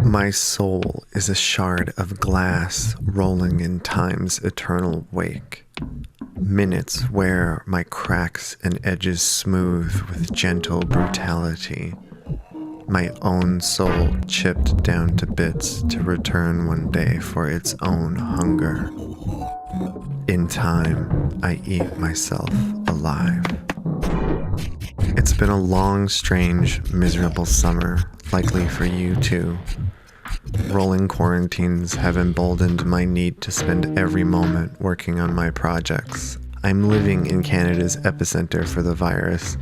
My soul is a shard of glass rolling in time's eternal wake. Minutes where my cracks and edges smooth with gentle brutality. My own soul chipped down to bits to return one day for its own hunger. In time, I eat myself alive. It's been a long, strange, miserable summer, likely for you too. Rolling quarantines have emboldened my need to spend every moment working on my projects. I'm living in Canada's epicenter for the virus.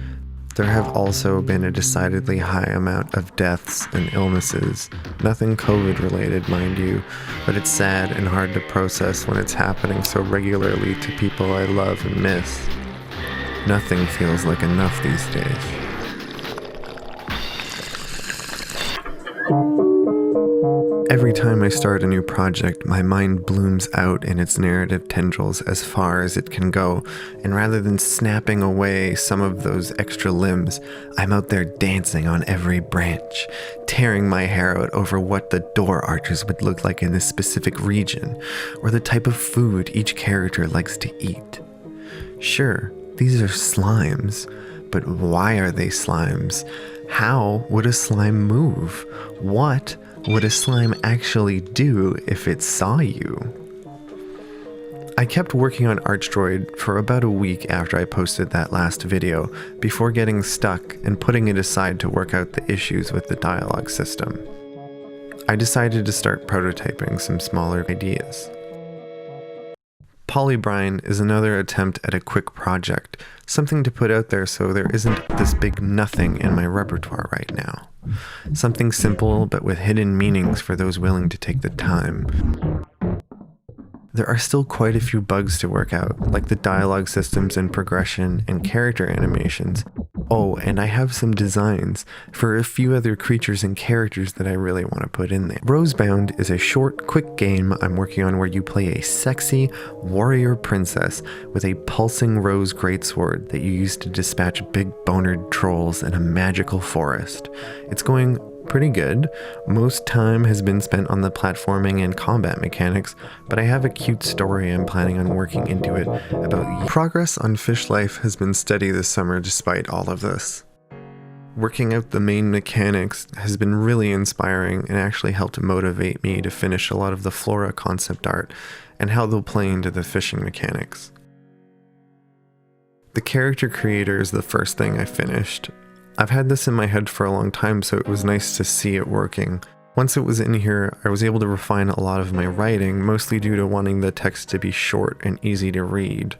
There have also been a decidedly high amount of deaths and illnesses. Nothing COVID related, mind you, but it's sad and hard to process when it's happening so regularly to people I love and miss. Nothing feels like enough these days. Every time I start a new project, my mind blooms out in its narrative tendrils as far as it can go, and rather than snapping away some of those extra limbs, I'm out there dancing on every branch, tearing my hair out over what the door arches would look like in this specific region, or the type of food each character likes to eat. Sure, these are slimes, but why are they slimes? How would a slime move? What would a slime actually do if it saw you? I kept working on Archdroid for about a week after I posted that last video, before getting stuck and putting it aside to work out the issues with the dialogue system. I decided to start prototyping some smaller ideas. Polybrine is another attempt at a quick project, something to put out there so there isn't this big nothing in my repertoire right now. Something simple but with hidden meanings for those willing to take the time. There are still quite a few bugs to work out, like the dialogue systems and progression and character animations. Oh, and I have some designs for a few other creatures and characters that I really want to put in there. Rosebound is a short, quick game I'm working on where you play a sexy warrior princess with a pulsing rose greatsword that you use to dispatch big bonered trolls in a magical forest. It's going pretty good. Most time has been spent on the platforming and combat mechanics, but I have a cute story I'm planning on working into it about. Progress on Fish Life has been steady this summer despite all of this. Working out the main mechanics has been really inspiring and actually helped motivate me to finish a lot of the flora concept art and how they'll play into the fishing mechanics. The character creator is the first thing I finished. I've had this in my head for a long time, so it was nice to see it working. Once it was in here, I was able to refine a lot of my writing, mostly due to wanting the text to be short and easy to read.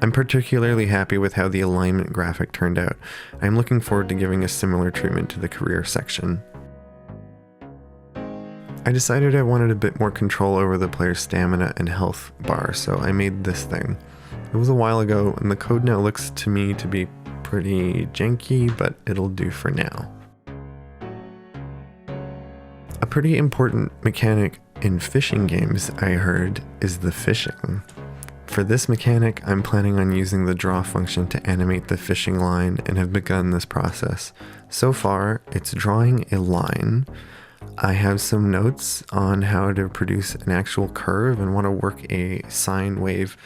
I'm particularly happy with how the alignment graphic turned out. I'm looking forward to giving a similar treatment to the career section. I decided I wanted a bit more control over the player's stamina and health bar, so I made this thing. It was a while ago, and the code now looks to me to be pretty janky, but it'll do for now. A pretty important mechanic in fishing games, I heard, is the fishing. For this mechanic, I'm planning on using the draw function to animate the fishing line and have begun this process. So far, it's drawing a line. I have some notes on how to produce an actual curve and want to work a sine wave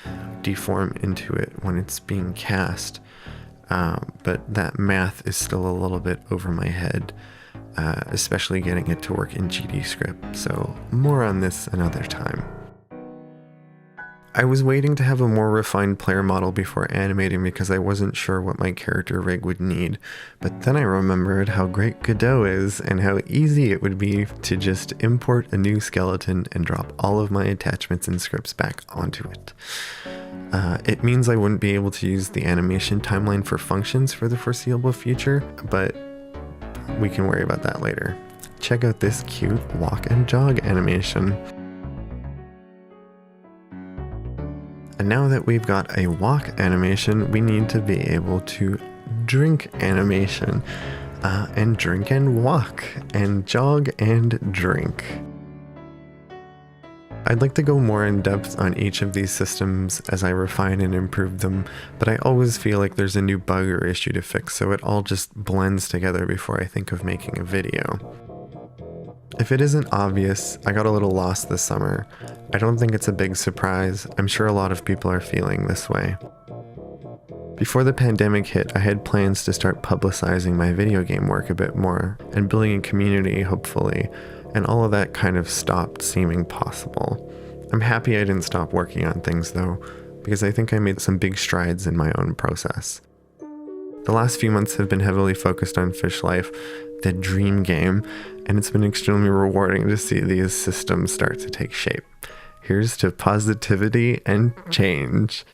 deform into it when it's being cast. But that math is still a little bit over my head, especially getting it to work in GDScript, so more on this another time. I was waiting to have a more refined player model before animating because I wasn't sure what my character rig would need, but then I remembered how great Godot is and how easy it would be to just import a new skeleton and drop all of my attachments and scripts back onto it. It means I wouldn't be able to use the animation timeline for functions for the foreseeable future, but we can worry about that later. Check out this cute walk and jog animation. And now that we've got a walk animation, we need to be able to drink animation, and drink and walk, and jog and drink. I'd like to go more in depth on each of these systems as I refine and improve them, but I always feel like there's a new bug or issue to fix, so it all just blends together before I think of making a video. If it isn't obvious, I got a little lost this summer. I don't think it's a big surprise. I'm sure a lot of people are feeling this way. Before the pandemic hit, I had plans to start publicizing my video game work a bit more and building a community, hopefully, and all of that kind of stopped seeming possible. I'm happy I didn't stop working on things though, because I think I made some big strides in my own process. The last few months have been heavily focused on Fish Life, the dream game, and it's been extremely rewarding to see these systems start to take shape. Here's to positivity and change.